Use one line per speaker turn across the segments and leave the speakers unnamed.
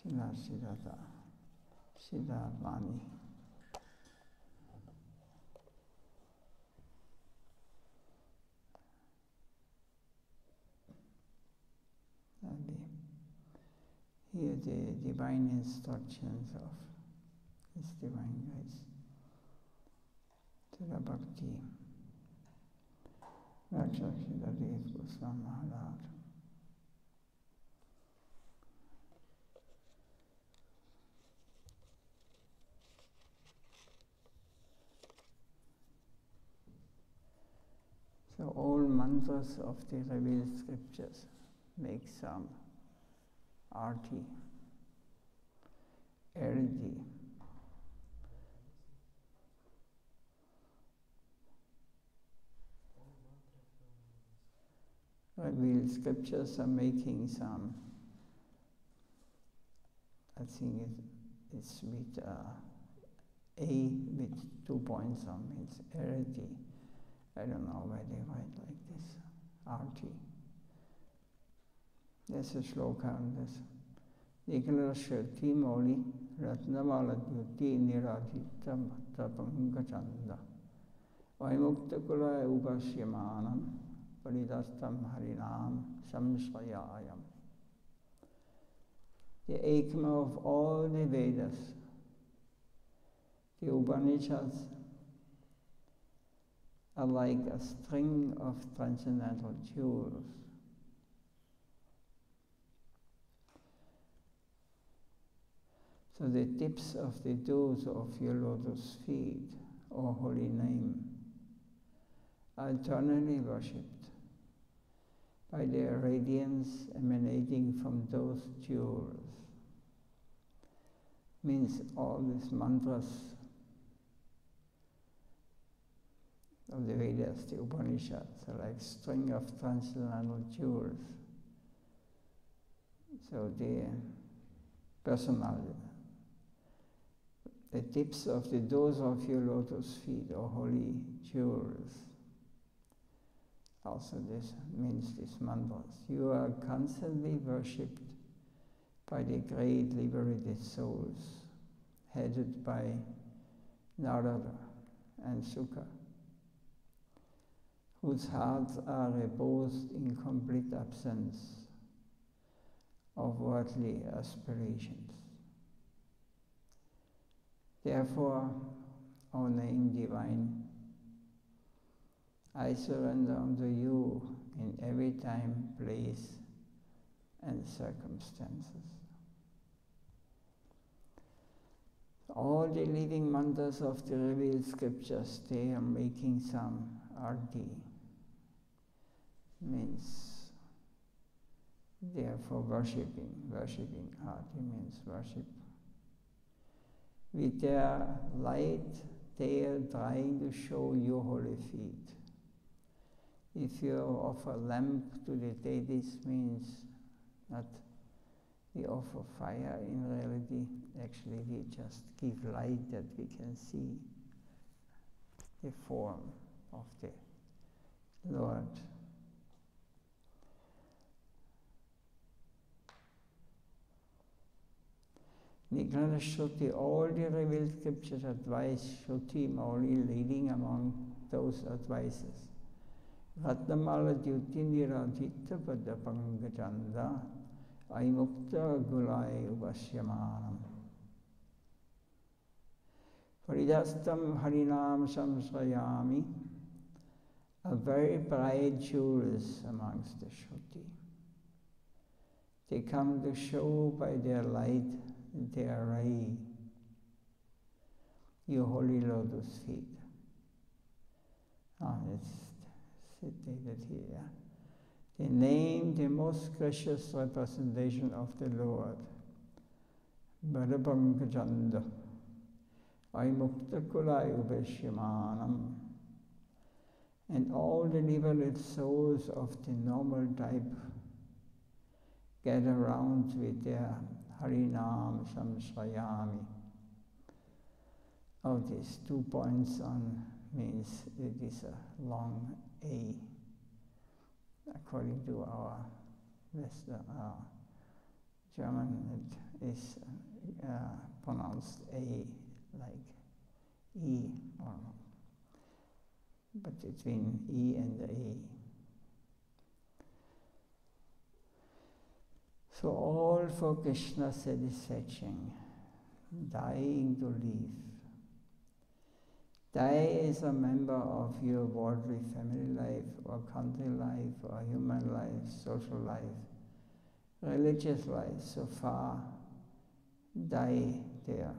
Sila Sradha, Sila Muni. Here the divine instructions of His Divine Grace to the Bhakti, Radha Goswami Maharaj. So all mantras of the revealed scriptures make some arti, energy. Revealed scriptures are making some, I think it's with A with 2 points on means energy. I don't know why they write like this, arti. There's a shloka on this. Nikala Shati Moli Ratnavala Duti Niradhita Tapanga Chanda Vaimukta Kula Upashyamanam Paridastam Harinam Samsvayayam. The Ekma of all the Vedas, the Upanishads, are like a string of transcendental jewels. So the tips of the toes of your lotus feet, or holy name, are eternally worshipped by their radiance emanating from those jewels. Means all these mantras of the Vedas, the Upanishads, are like string of transcendental jewels. So the personality, the tips of the toes of your lotus feet, or holy jewels. Also this means these mantras. You are constantly worshipped by the great liberated souls, headed by Narada and Sukha, whose hearts are reposed in complete absence of worldly aspirations. Therefore, O name divine, I surrender unto you in every time, place, and circumstances. All the living mantras of the revealed scriptures, they are making some arti, means therefore worshipping arti means worship. With their light, they are trying to show your holy feet. If you offer lamp to the deities, means not we offer fire in reality, actually we just give light that we can see the form of the Lord. Nigrana Shruti, all the revealed scriptures advise Shruti Mauli leading among those advices. Ratnamala Dyuti Niradhita Padapanga Chanda Aimukta Gulai Upashyamanam Paridastam Harinam Samsvayami, are very bright jewels amongst the Shruti. They come to show by their light, their ray, your holy lotus feet. It's stated here. They name the most gracious representation of the Lord, Bhadapangajanda, Aimuktakulai Upashyamanam, and all the liberated souls of the normal type gather round with their Harinam Samsvayami. Oh, these 2 points on means it is a long A, according to our Western, German is pronounced A, like E, but between E and the A. So all for Krishna's satisfaction, dying to live. Die as a member of your worldly family life, or country life, or human life, social life, religious life, so far, die there.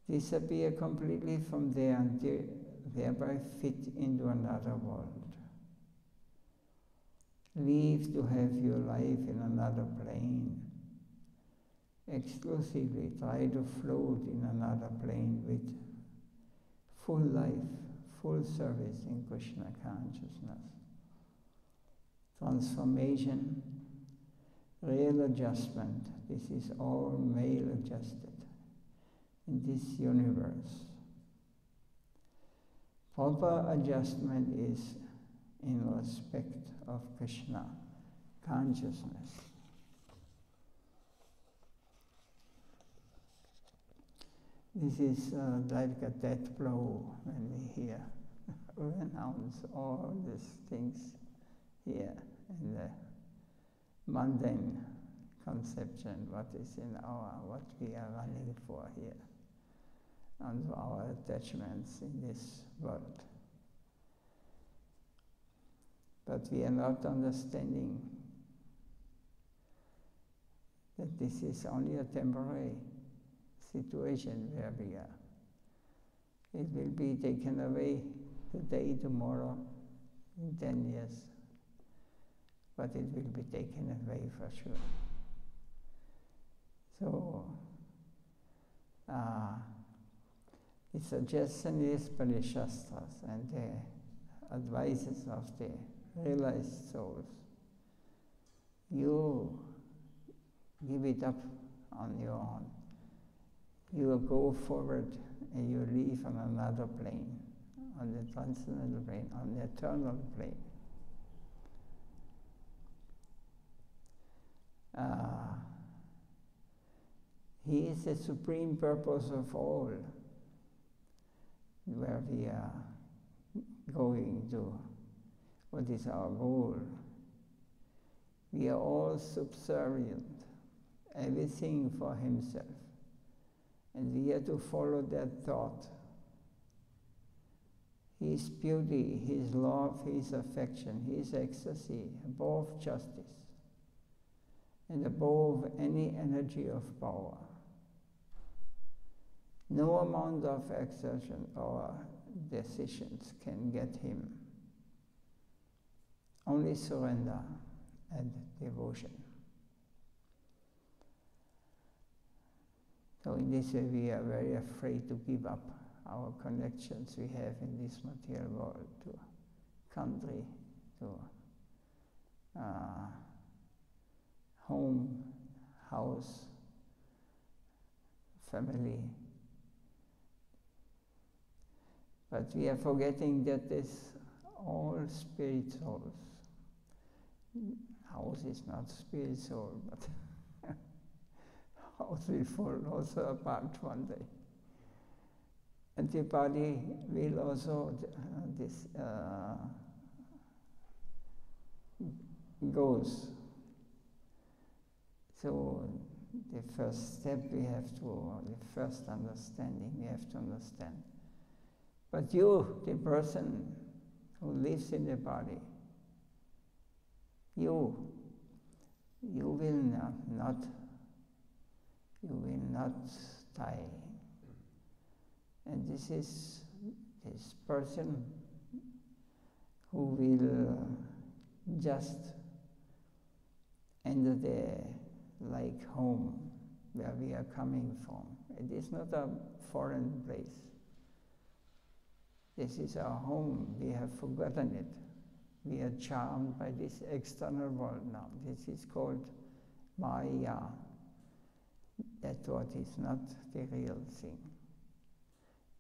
Disappear completely from there and thereby fit into another world. Leave to have your life in another plane. Exclusively try to float in another plane with full life, full service in Krishna consciousness. Transformation, real adjustment, this is all male adjusted in this universe. Proper adjustment is in respect of Krishna consciousness. This is like a death blow when we hear renounce all these things here in the mundane conception, what is in what we are running for here, and our attachments in this world. But we are not understanding that this is only a temporary situation where we are. It will be taken away today, tomorrow, in 10 years, but it will be taken away for sure. So, the suggestion is by the Shastras and the advices of the realized souls. You give it up on your own. You go forward and you live on another plane, on the transcendental plane, on the eternal plane. He is the supreme purpose of all, where we are going to. What is our goal? We are all subservient, everything for himself. And we are to follow that thought. His beauty, his love, his affection, his ecstasy, above justice, and above any energy of power. No amount of exertion or decisions can get him. Only surrender and devotion. So in this way we are very afraid to give up our connections we have in this material world to country, to home, house, family. But we are forgetting that this all spirit souls. House is not spirit soul, but house will fall also apart one day. And the body will also goes. So the first step we have to, or the first understanding we have to understand. But you, the person who lives in the body, you will not die. And this is this person who will just enter the like home where we are coming from. It is not a foreign place. This is our home. We have forgotten it. We are charmed by this external world now. This is called Maya. That what is not the real thing.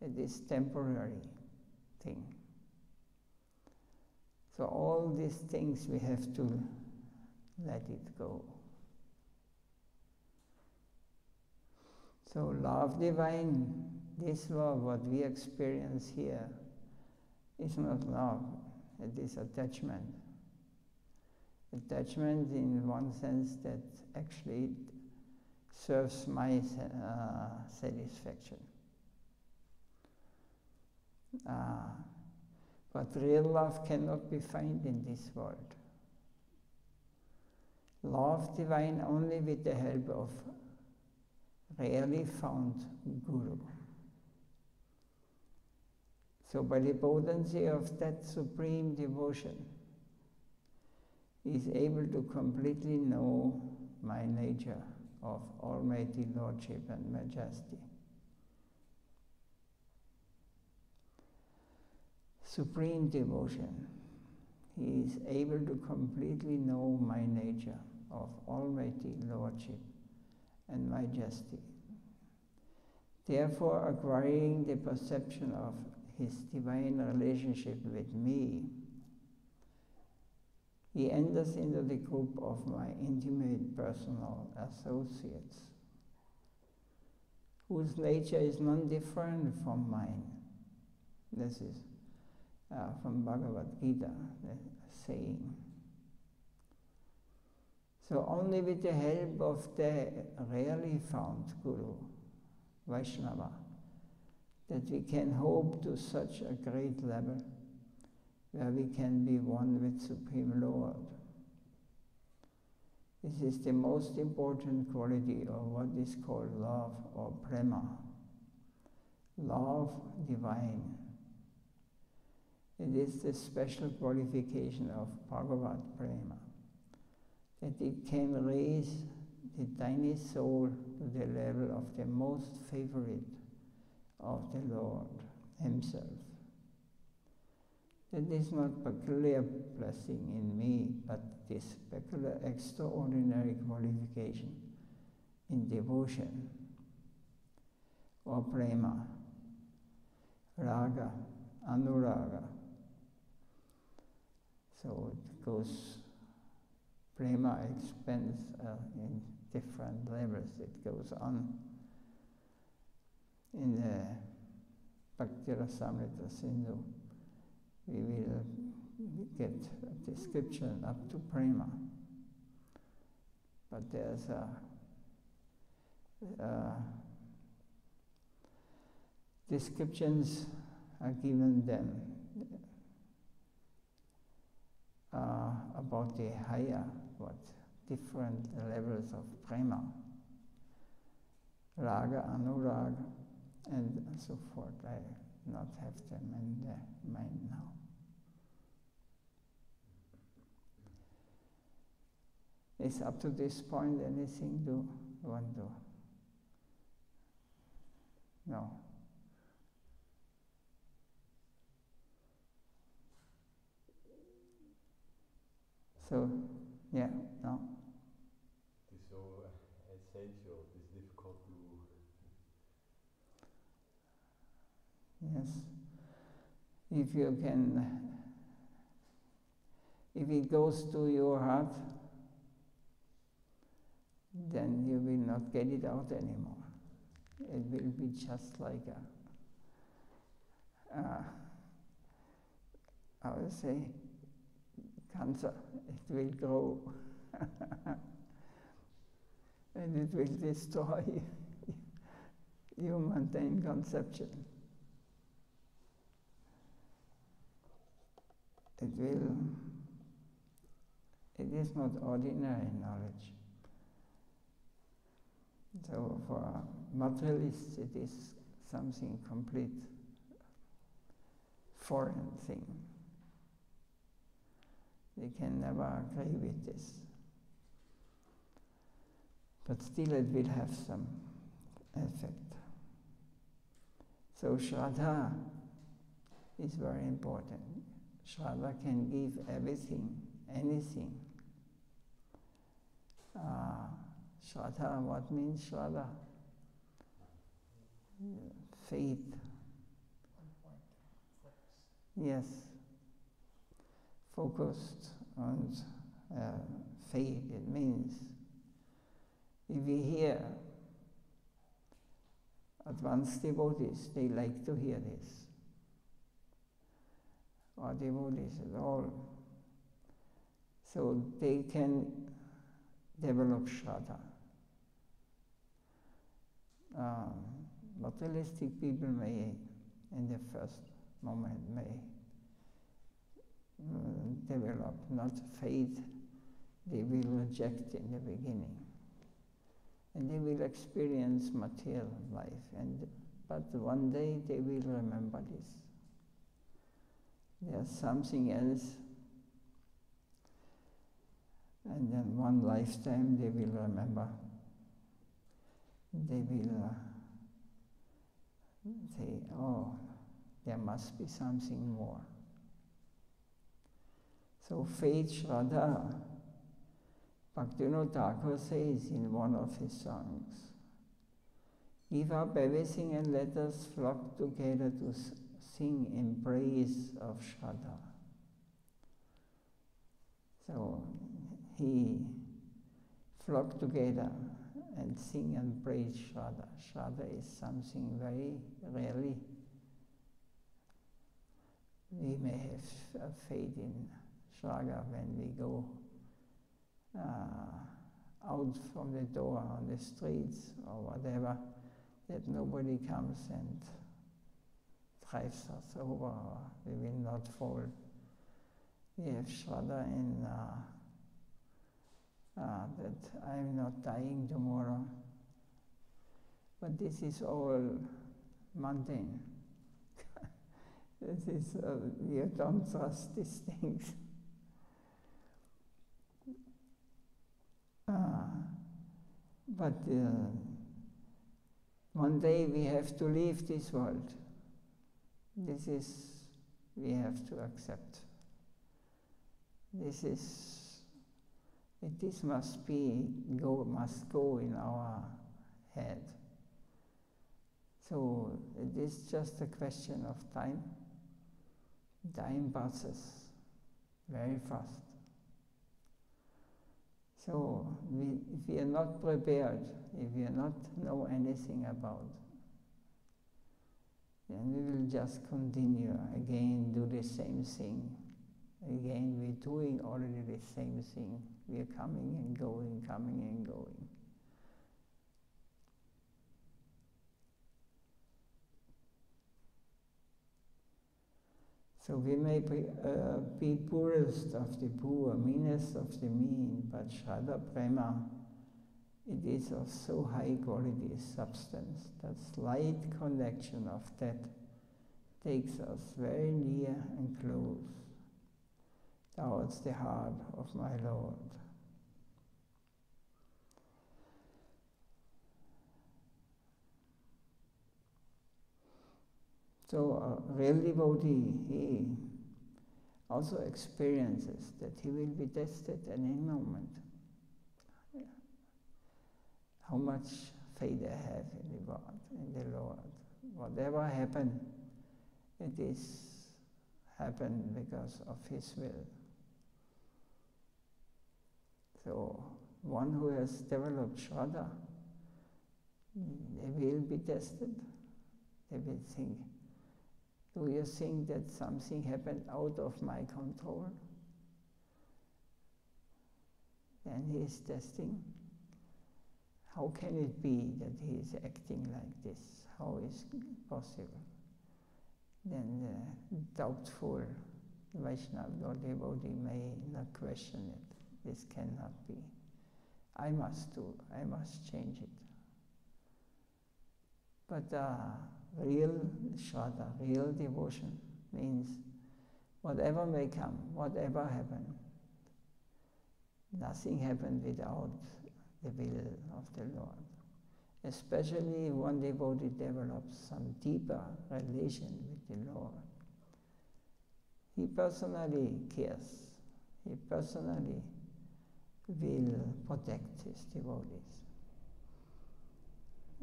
It is temporary thing. So all these things we have to let it go. So love divine, this love, what we experience here, is not love, it is attachment. Attachment in one sense that actually it serves my satisfaction. But real love cannot be found in this world. Love divine only with the help of rarely found Guru. So by the potency of that supreme devotion, he is able to completely know my nature of Almighty Lordship and Majesty. Supreme devotion. He is able to completely know my nature of Almighty Lordship and Majesty. Therefore, acquiring the perception of his divine relationship with me, he enters into the group of my intimate personal associates, whose nature is non-different from mine. This is from Bhagavad Gita, the saying. So only with the help of the rarely found Guru, Vaishnava, that we can hope to such a great level where we can be one with Supreme Lord. This is the most important quality of what is called love or prema, love divine. It is the special qualification of Bhagavad Prema, that it can raise the tiny soul to the level of the most favorite of the Lord Himself. That is not peculiar blessing in me, but this peculiar extraordinary qualification in devotion or prema, raga, anuraga. So it goes, prema expands in different levels. It goes on in the Bhakti Rasamrita Sindhu. We will get a description up to prema. But there's descriptions are given them about the higher, different levels of prema, raga, anuraga, and so forth. I not have them in the mind now. Is up to this point anything you want to? No. So, yeah, no.
It is so essential, it is difficult to...
Yes. If you can, if it goes to your heart, then you will not get it out anymore. It will be just like I would say, cancer. It will grow and it will destroy your mundane conception. It is not ordinary knowledge. So for materialists it is something complete foreign thing. They can never agree with this. But still it will have some effect. So Sradha is very important. Sradha can give everything, anything. Sradha, what means Sradha? Faith. Yes. Focused on faith. It means if we hear advanced devotees, they like to hear this. Or devotees at all. So they can develop Sradha. Materialistic people may, in the first moment, may develop not faith, they will reject in the beginning. And they will experience material life, but one day they will remember this. There's something else, and then one lifetime they will remember. They will say, oh, there must be something more. So faith, Shraddha, Bhaktivinoda Thakur says in one of his songs, give up everything and let us flock together to sing in praise of Shraddha. So he flocked together and sing and praise Shraddha. Shraddha is something very rarely. We may have faith in Shraddha when we go out from the door on the streets or whatever, that nobody comes and drives us over, or we will not fall. We have Shraddha in that I am not dying tomorrow. But this is all mundane. This is, you don't trust these things. But one day we have to leave this world. This is, we have to accept. This must go in our head. So it is just a question of time. Time passes very fast. So if we are not prepared, if we are not know anything about, then we will just continue again, do the same thing. Again, we're doing already the same thing. We are coming and going, coming and going. So we may be poorest of the poor, meanest of the mean, but Shraddha Prema, it is of so high quality substance that slight connection of that takes us very near and close towards the heart of my Lord. So a real devotee, he also experiences that he will be tested at any moment. How much faith I have in the Lord. Whatever happened, it is happened because of His will. So one who has developed Shraddha, they will be tested. They will think, do you think that something happened out of my control? Then he is testing. How can it be that he is acting like this? How is it possible? Then the doubtful Vaishnava or devotee may not question it. This cannot be. I must change it. But real Shraddha, real devotion means whatever may come, whatever happen, nothing happened without the will of the Lord. Especially one devotee develops some deeper relation with the Lord. He personally cares. He personally will protect his devotees.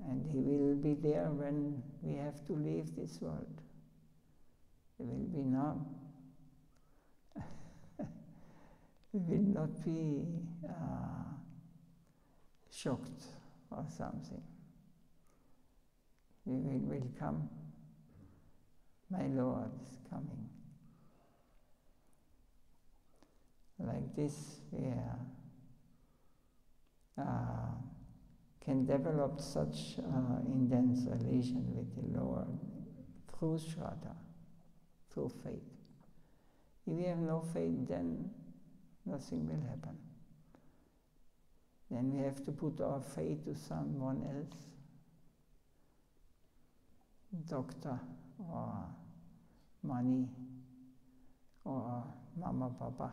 And he will be there when we have to leave this world. He will be now. we will not be shocked or something. We will welcome, my Lord is coming. Like this, we can develop such intense relation with the Lord through Sradha, through faith. If we have no faith, then nothing will happen. Then we have to put our faith to someone else, doctor or money or mama, papa.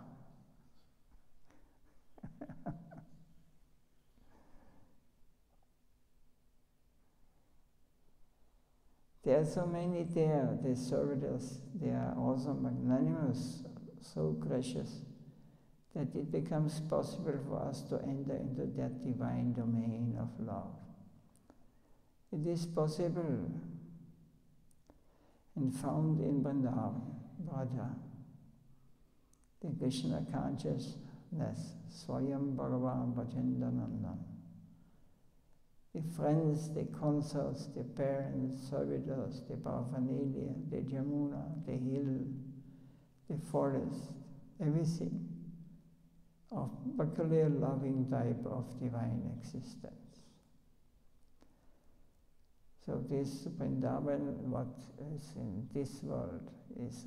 There are so many there, the servitors, they are also magnanimous, so gracious, that it becomes possible for us to enter into that divine domain of love. It is possible and found in Vrindavan, Radha, the Krishna consciousness, Swayam Bhagavan Bhajendanandan. The friends, the consorts, the parents, servitors, the paraphernalia, the Jamuna, the hill, the forest, everything of peculiar loving type of divine existence. So this Vrindavan, what is in this world, is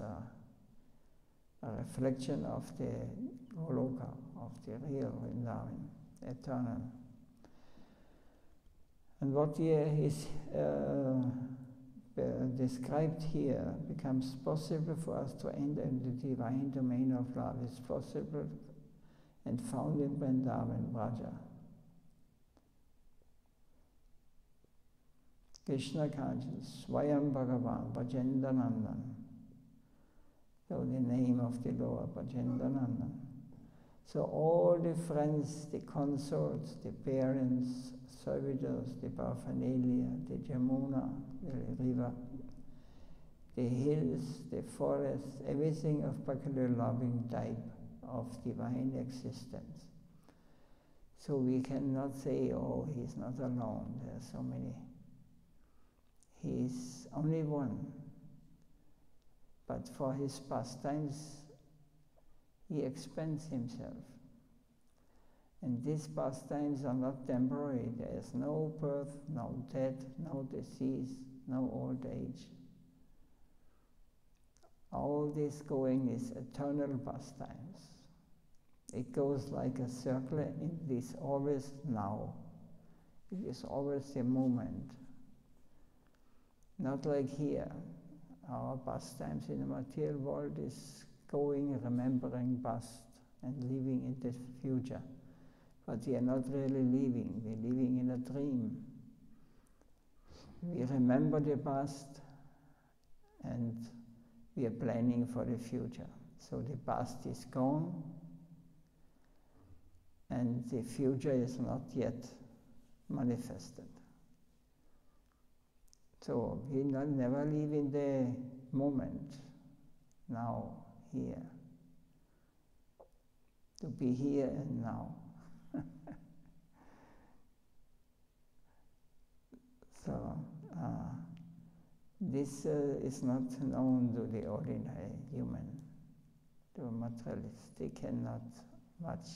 a reflection of the Goloka, of the real Vrindavan, eternal. And what here is described here becomes possible for us to enter into the divine domain of love. It's possible and found in Vrindavan, Raja. Krishna conscious, Swayam Bhagavan, Bhajendanandan. So the name of the Lord, Bhajendanandan. So all the friends, the consorts, the parents, servitors, the paraphernalia, the Jamuna, the river, the hills, the forests, everything of peculiar loving type of divine existence. So we cannot say, oh, he's not alone, there are so many. He is only one. But for his pastimes, he expends himself. And these pastimes are not temporary. There is no birth, no death, no disease, no old age. All this going is eternal pastimes. It goes like a circle, it is always now. It is always the moment. Not like here. Our pastimes in the material world is going, remembering past, and living in the future. But we are not really living, we're living in a dream. We remember the past and we are planning for the future. So the past is gone and the future is not yet manifested. So we never live in the moment, now, here. To be here and now. So this is not known to the ordinary human, to materialists. They cannot much.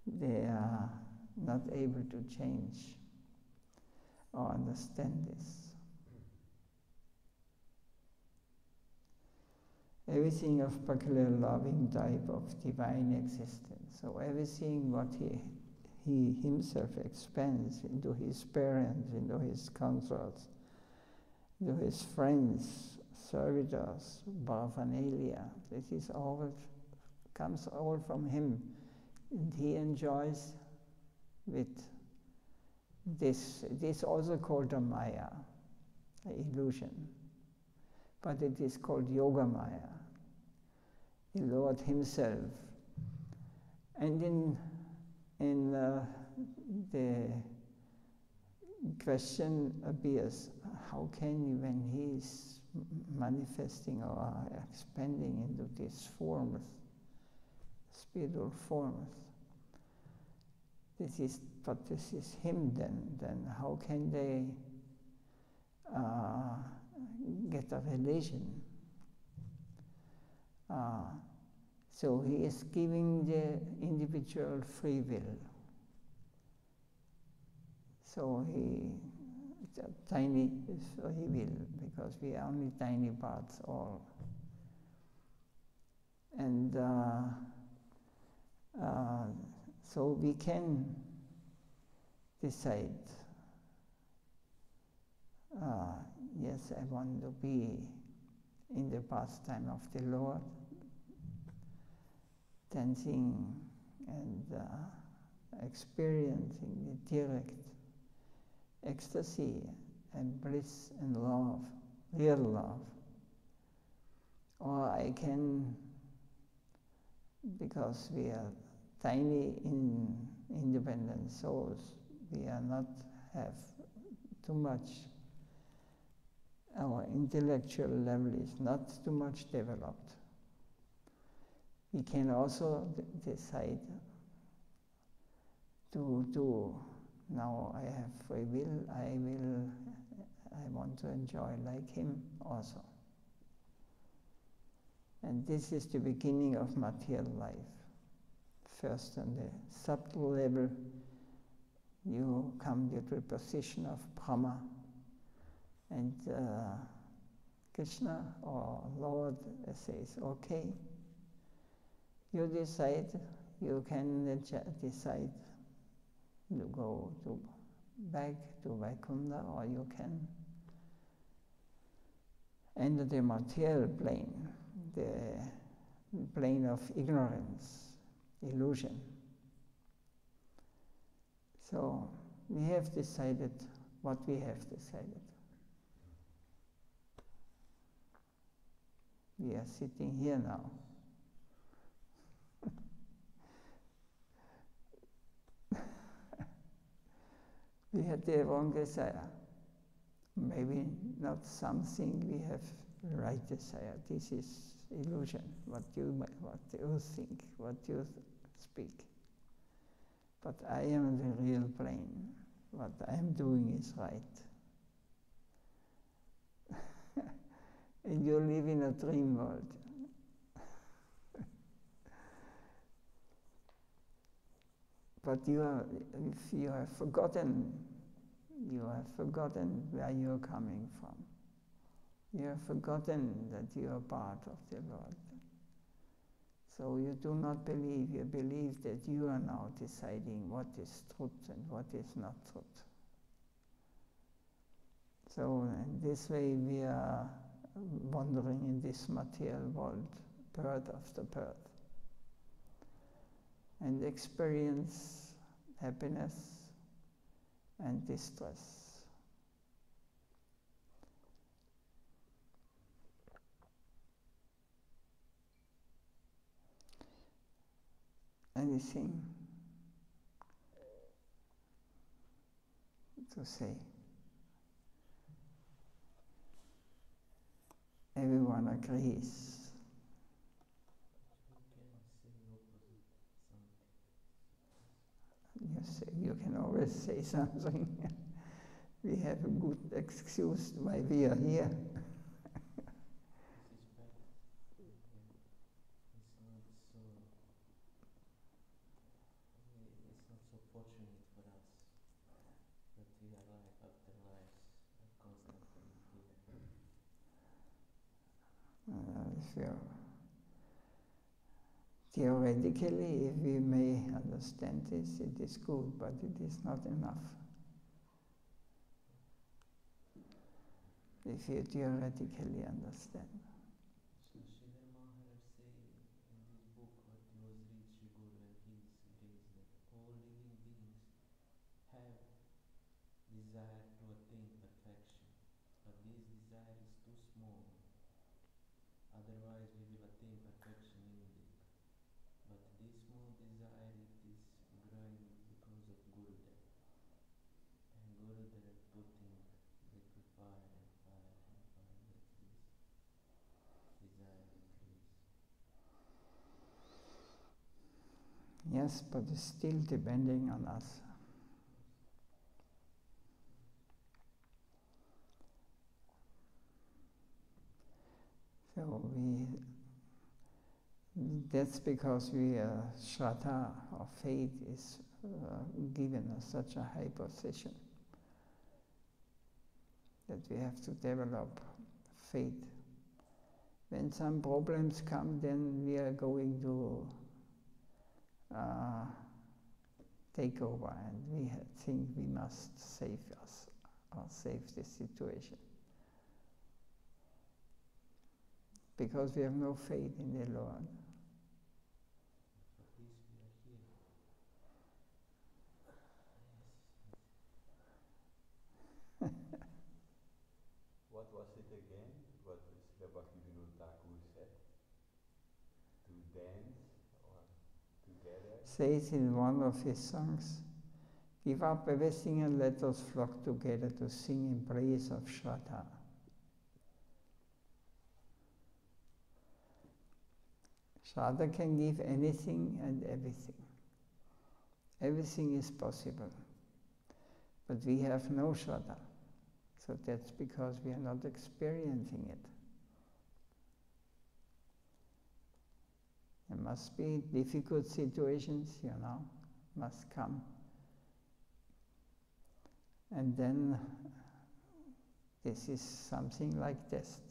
They are not able to change or understand this. Everything of peculiar loving type of divine existence. So everything what he himself expends into his parents, into his consorts, into his friends, servitors, paraphernalia. This is all, comes all from him. And he enjoys with this. It is also called a Maya, an illusion. But it is called Yoga Maya, the Lord himself. And in the question appears, how can he, when he is manifesting or expanding into these forms, spiritual forms. This is him then how can they get a relation? So he is giving the individual free will. So it's a tiny free will, because we are only tiny parts all. And so we can decide, yes, I want to be in the pastime of the Lord, dancing and experiencing the direct ecstasy and bliss and love, real love. Or I can, because we are tiny independent souls, we are not have too much, our intellectual level is not too much developed. We can also decide to now I have free will, I want to enjoy like him also. And this is the beginning of material life. First on the subtle level, you come to the position of Brahma, and Krishna or Lord says, okay, you decide, you can decide to go back to Vaikuntha, or you can enter the material plane, the plane of ignorance, illusion. So we have decided what we have decided. We are sitting here now. We had the wrong desire. Maybe not something we have the right desire. This is illusion, what you think, what you speak. But I am in the real plane. What I am doing is right. And you live in a dream world. But if you have forgotten where you are coming from. You have forgotten that you are part of the Lord. So you do not believe, you believe that you are now deciding what is truth and what is not truth. So in this way we are wandering in this material world, birth after birth, and experience happiness and distress. Anything to say? Everyone agrees. You can always say something. We have a good excuse why we are here. So, theoretically, if we may understand this, it is good, but it is not enough. If you theoretically understand.
So Sridhar Maharaj say in this book what was read Sri Guru and his grace, that all living beings have desire to attain perfection, but this desire is too small. Otherwise we will attain perfection immediately. But this small desire, it is growing because of Gurudev. And Gurudev putting little fire and fire and fire like this.
Yes, but it's still depending on us. So that's because Sradha, or faith, is given us such a high position that we have to develop faith. When some problems come, then we are going to take over, and we think we must save us or save the situation. Because we have no faith in the Lord.
For this we are here.
What was it again? What Srila Bhaktivinoda Thakur said? To dance or together?
Says in one of his songs, "Give up everything and let us flock together to sing in praise of Sradha." Sradha can give anything and everything. Everything is possible. But we have no Sradha. So that's because we are not experiencing it. There must be difficult situations, must come. And then this is something like test.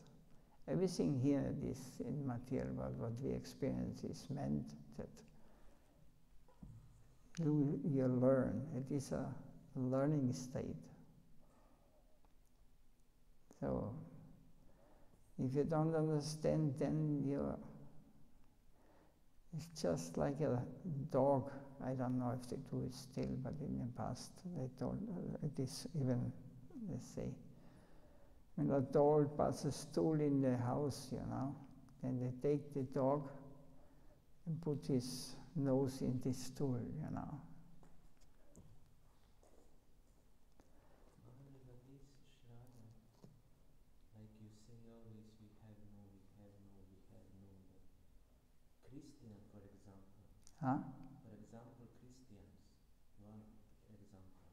Everything here is in material world, what we experience is meant that you learn. It is a learning state. So if you don't understand, then it's just like a dog. I don't know if they do it still, but in the past they told, it is even, let's say, when a dog puts a stool in the house, then they take the dog and put his nose in the stool,
Maharaj, but this Sradha, like you say always, we have no. Christian, for example.
Huh?
For example, Christians, one example.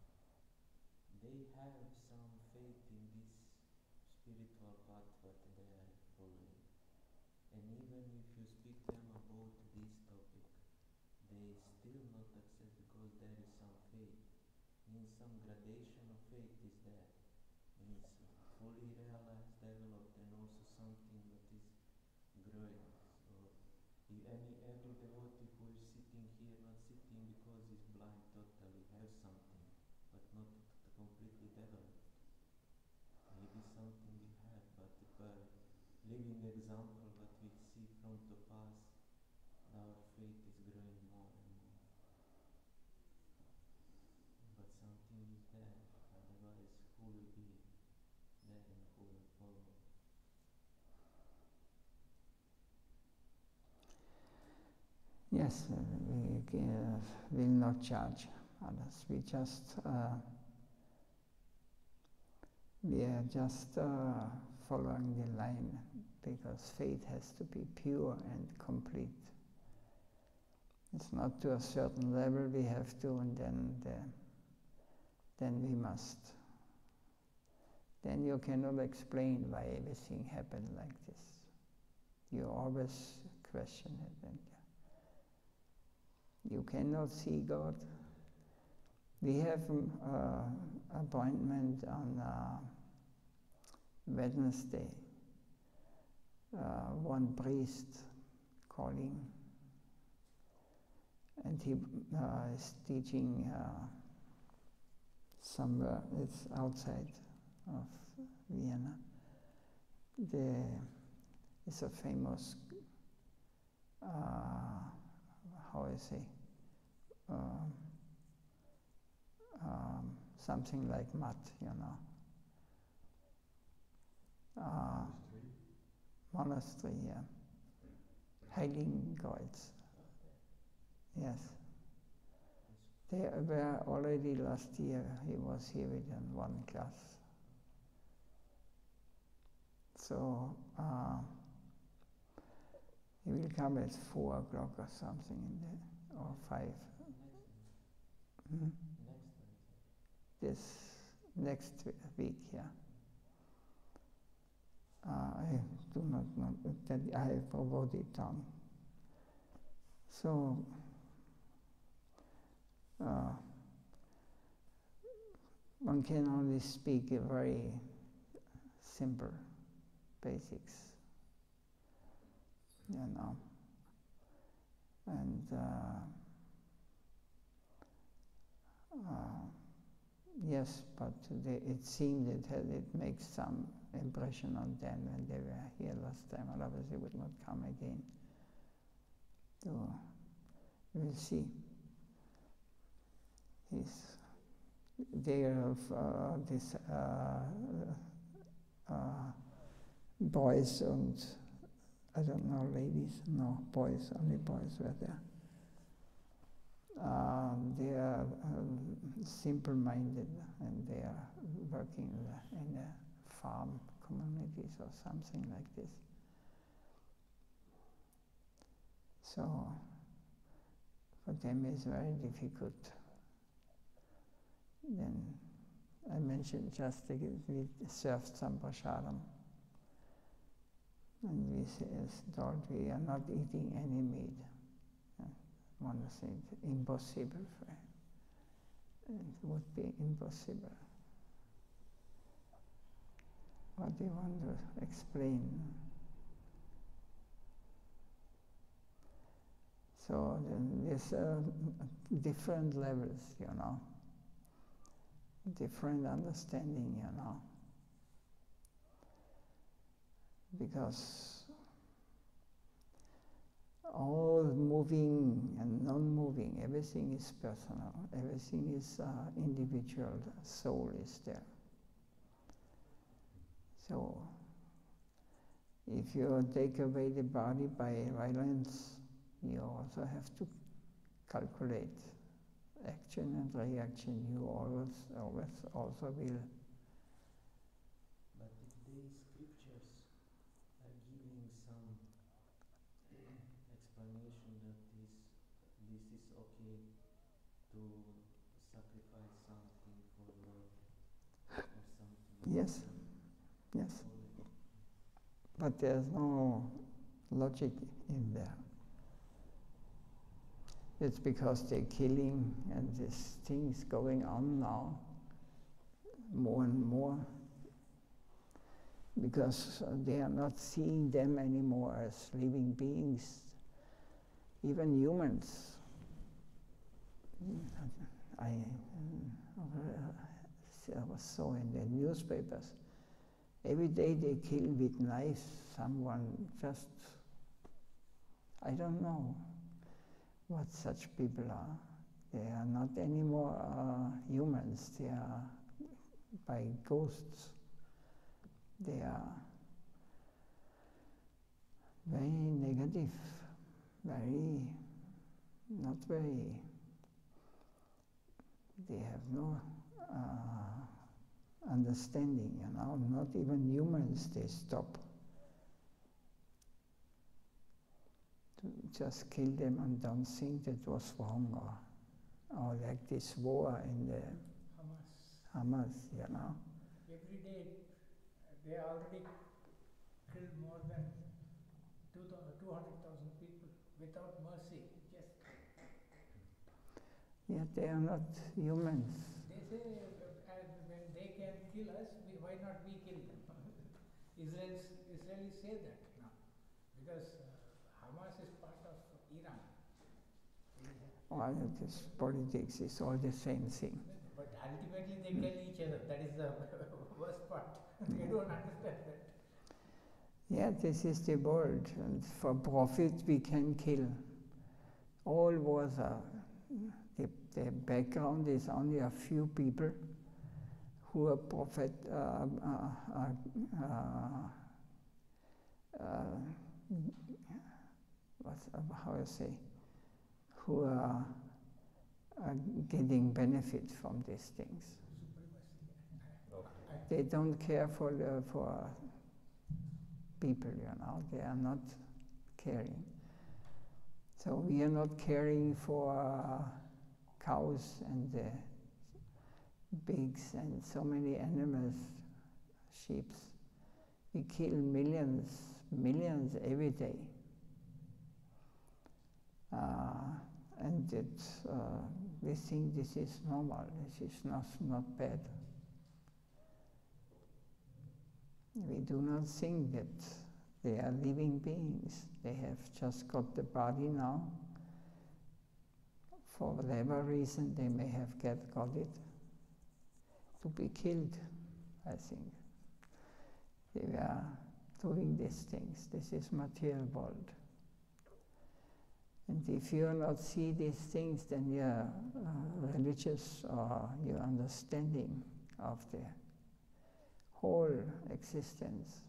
They have some faith in this spiritual path what they are following. And even if you speak them about this topic, they still not accept because there is some faith. Means some gradation of faith is there. Means fully realized, developed, and also something that is growing. So every devotee who is sitting here, not sitting because he's blind totally, has something, but not completely developed. Maybe something we have, but per living example what we see from the past, our faith is growing more and more. But something is there, otherwise who will be there and who will follow?
Yes, we will not judge others. We are just following the line, because faith has to be pure and complete. It's not to a certain level we have to, and then we must. Then you cannot explain why everything happened like this. You always question it, and you cannot see God. We have appointment on Wednesday. One priest calling, and he is teaching somewhere. It's outside of Vienna. It's a famous, how I say, something like mud, monastery, yeah. Heiligenkreuz. Yes. They were already last year, he was here in one class. So he will come at 4 o'clock or something or 5.
Next Wednesday.
This next week, yeah. I do not know that I wrote it down. So one can only speak a very simple basics, and yes, but it seemed that it makes some impression on them when they were here last time, otherwise they would not come again. So we'll see. There are these boys and I don't know, ladies, no, boys, only boys were there. They are simple-minded and they are working in a farm communities or something like this. So for them it's very difficult. Then I mentioned just that we served some prasadam. And we thought we are not eating any meat. One said, impossible. It would be impossible. What do you want to explain? So there's different levels, different understanding, because all moving and non-moving, everything is personal, everything is individual, soul is there. So, if you take away the body by violence, you also have to calculate action and reaction. You always also will.
But if the scriptures are giving some explanation that this is okay to sacrifice something for love or something.
Yes, yes. But there's no logic in there. It's because they're killing and this thing's going on now more and more, because they are not seeing them anymore as living beings, even humans. I saw in the newspapers, every day they kill with knives someone, just, I don't know what such people are. They are not anymore humans, they are by ghosts. They are very negative, not very, they have no understanding, not even humans they stop. Just kill them and don't think that was wrong, or like this war in the Hamas,
Every day they already killed more than 200,000 people without mercy. Just
yeah, they are not humans.
they say when they can kill us, why not we kill them? Israelis say that now, because Hamas is part of Iran.
All this politics is all the same thing.
But ultimately they kill each other. That is the worst part. They don't understand that.
Yeah, this is the world, and for profit we can kill. All wars are, the background is only a few people who are who are getting benefit from these things. They don't care for people, they are not caring. So we are not caring for cows and pigs and so many animals, sheep. We kill millions every day. And we think this is normal, this is not bad. We do not think that they are living beings. They have just got the body now. For whatever reason they may have got it, to be killed, I think. They are doing these things. This is material world. And if you not see these things, then your religious or your understanding of the whole existence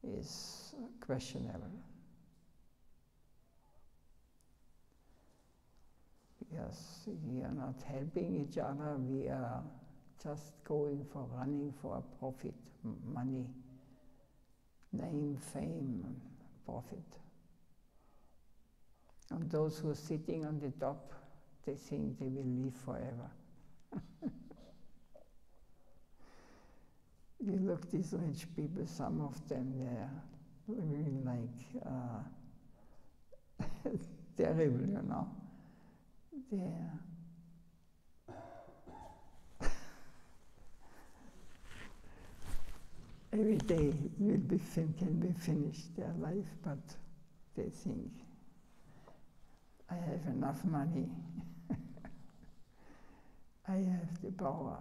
is questionable. Because we are not helping each other, we are just running for profit, money, name, fame, profit. And those who are sitting on the top, they think they will live forever. You look these rich people, some of them, they're really like terrible, you know. They're every day can be finished, their life, but they think, I have enough money. I have the power.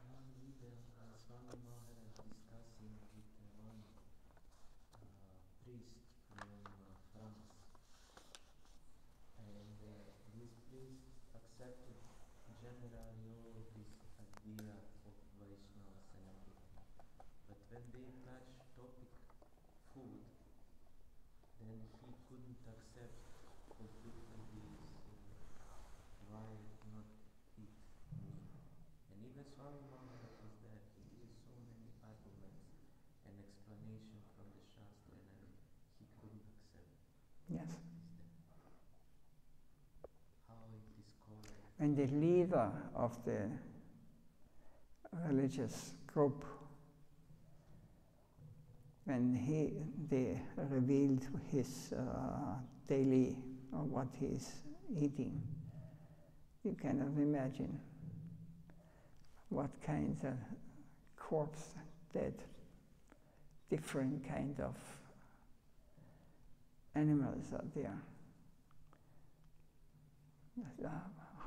One leader, Swami Maharaj, discussing with one priest from France. And this priest accepted generally all this idea of Vaishnavas and everything. But when they touch topic food, then he couldn't accept completely this why not eat meat. And even Swami Maharaj was there. He gave so many arguments and explanation from the Shastra and everything. He couldn't accept.
Yes.
How it is called.
And the leader of the religious group, when they revealed his daily, or what he's eating, you cannot imagine what kinds of corpse, dead, different kind of animals are there.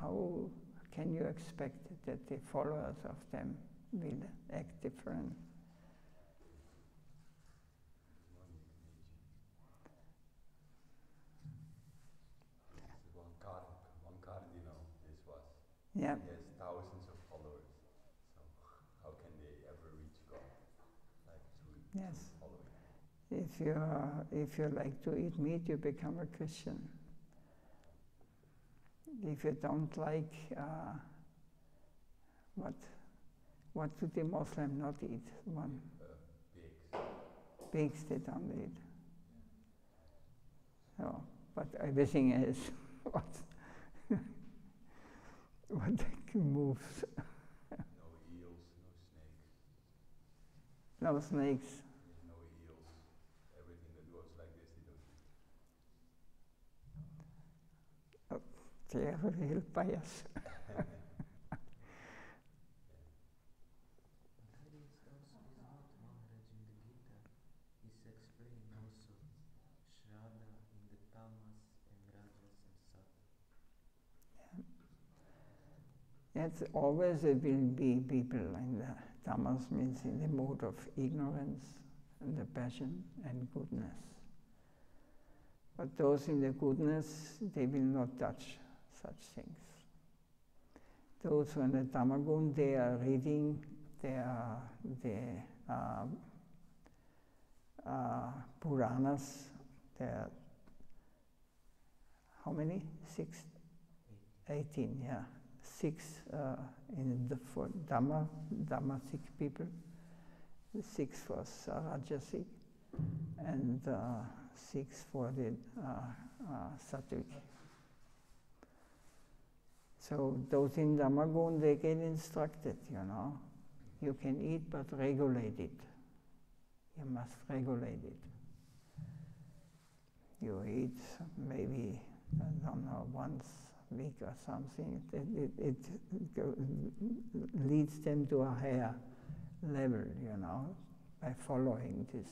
How can you expect that the followers of them will act different?
One cardinal, this was.
Yeah.
He has thousands of followers. So how can they ever reach God? Like through
Yes.
following.
If you like to eat meat, you become a Christian. If you don't like, what do the Muslim not eat?
Pigs.
Pigs they don't eat. So, but everything is what moves.
No eels,
No snakes.
no eels. Everything that goes like this, they don't eat.
They are real pious.
There is also not Maharaj in the Gita. Is explained also Sradha in the Tamas and Rajas and Sadhaka.
It's always there will be people in the tamas, means in the mode of ignorance and the passion and goodness. But those in the goodness, they will not touch such things. Those who are in the tamagun, they are reading the Puranas. There are how many? 18, yeah. 6 in the for Dhammasic people, 6 for Rajasic, and six-folded sattvic. So those in Dhammagun, they get instructed, You can eat, but regulate it. You must regulate it. You eat maybe, I don't know, once a week or something. It leads them to a higher level, by following this.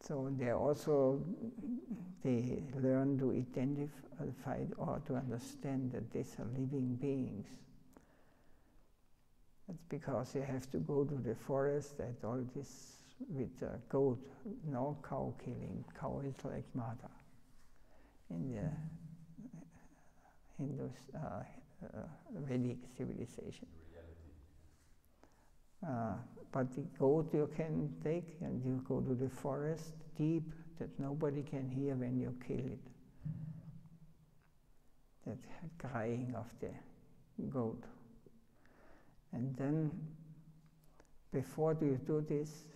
So they learn to identify or to understand that these are living beings. That's because you have to go to the forest, that all this with a goat, no cow killing. Cow is like mother in the Hindu Vedic civilization. But the goat you can take and you go to the forest deep that nobody can hear when you kill it. That crying of the goat. And then, before you do this,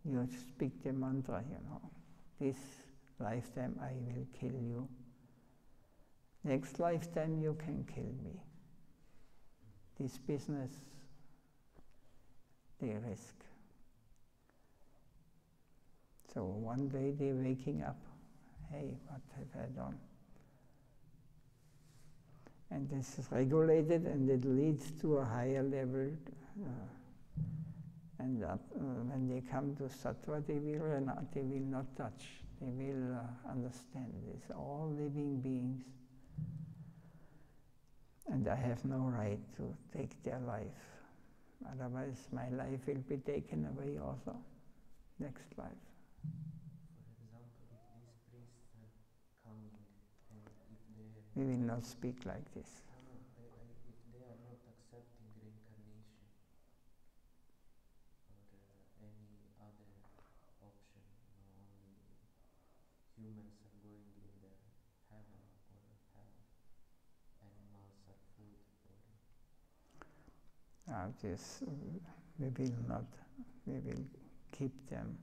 you speak the mantra, This lifetime I will kill you. Next lifetime you can kill me. This business, they risk. So one day they're waking up. Hey, what have I done? And this is regulated, and it leads to a higher level. And when they come to sattva, they will not touch. They will understand this. All living beings. And I have no right to take their life. Otherwise, my life will be taken away also. Next life.
For example, if these priests are coming and if they...
We will not speak like this.
if they are not accepting reincarnation or any other option, only humans are going in the heaven or hell, animals are food for
This we will not. We will keep them.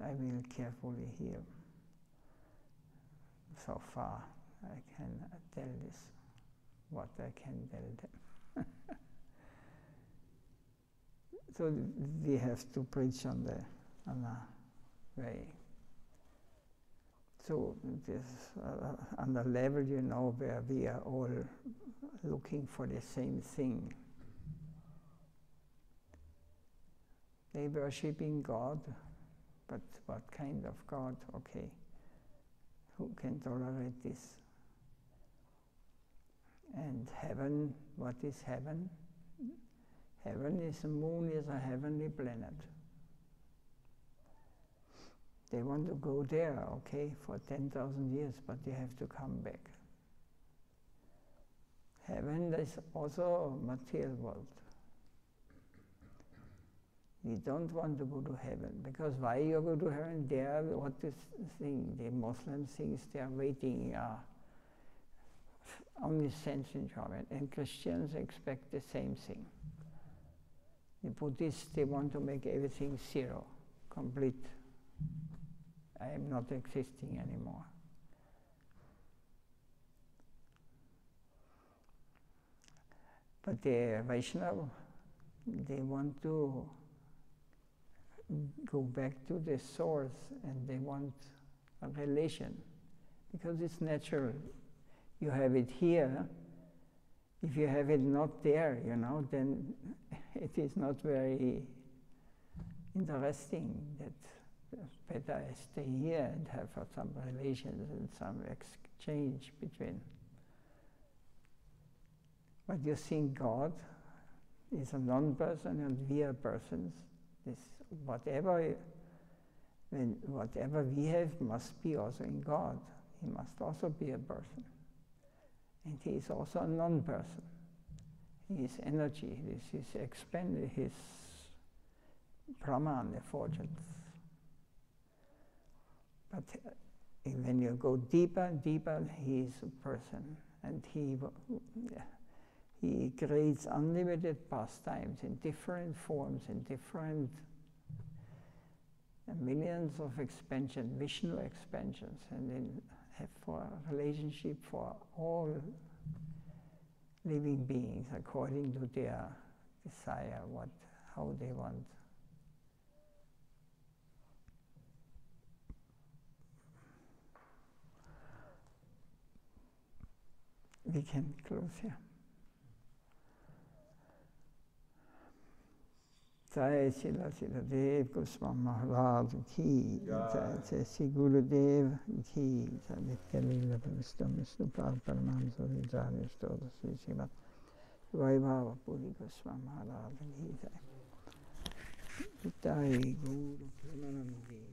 I will carefully hear. So far, I can tell this, what I can tell them. So we have to preach on the way. So this on the level, where we are all looking for the same thing. They worshipping God, but what kind of God? Okay, who can tolerate this? And heaven, what is heaven? Heaven is, the moon is a heavenly planet. They want to go there, okay, for 10,000 years, but they have to come back. Heaven is also a material world. We don't want to go to heaven, because why you go to heaven? There, what is thing? The Muslim thinks they are waiting, only sense enjoyment, and Christians expect the same thing. The Buddhists, they want to make everything zero, complete. I am not existing anymore. But the Vaishnava, they want to go back to the source, and they want a relation, because it's natural. You have it here. If you have it not there, then it is not very interesting. That better I stay here and have some relations and some exchange between. But you think God is a non-person and we are persons. This whatever we have must be also in God. He must also be a person. And he is also a non-person. He is energy. This is expanded, his Brahman effulgence. But when you go deeper and deeper, he is a person. And he creates unlimited pastimes in different forms, in different and millions of expansion, Vishnu expansions, and then have for a relationship for all living beings according to their desire, how they want. We can close here. Jai Srila Sridev Goswami Maharaj ki Jai, Jai Sri Gurudev ki Jai, Nitya Lila Vishnu Prad Paramam Suri Jari Stoda Sri Srimad Vaibhava Puri Goswami Maharaj ki Jai. Jai Guru Premanandi.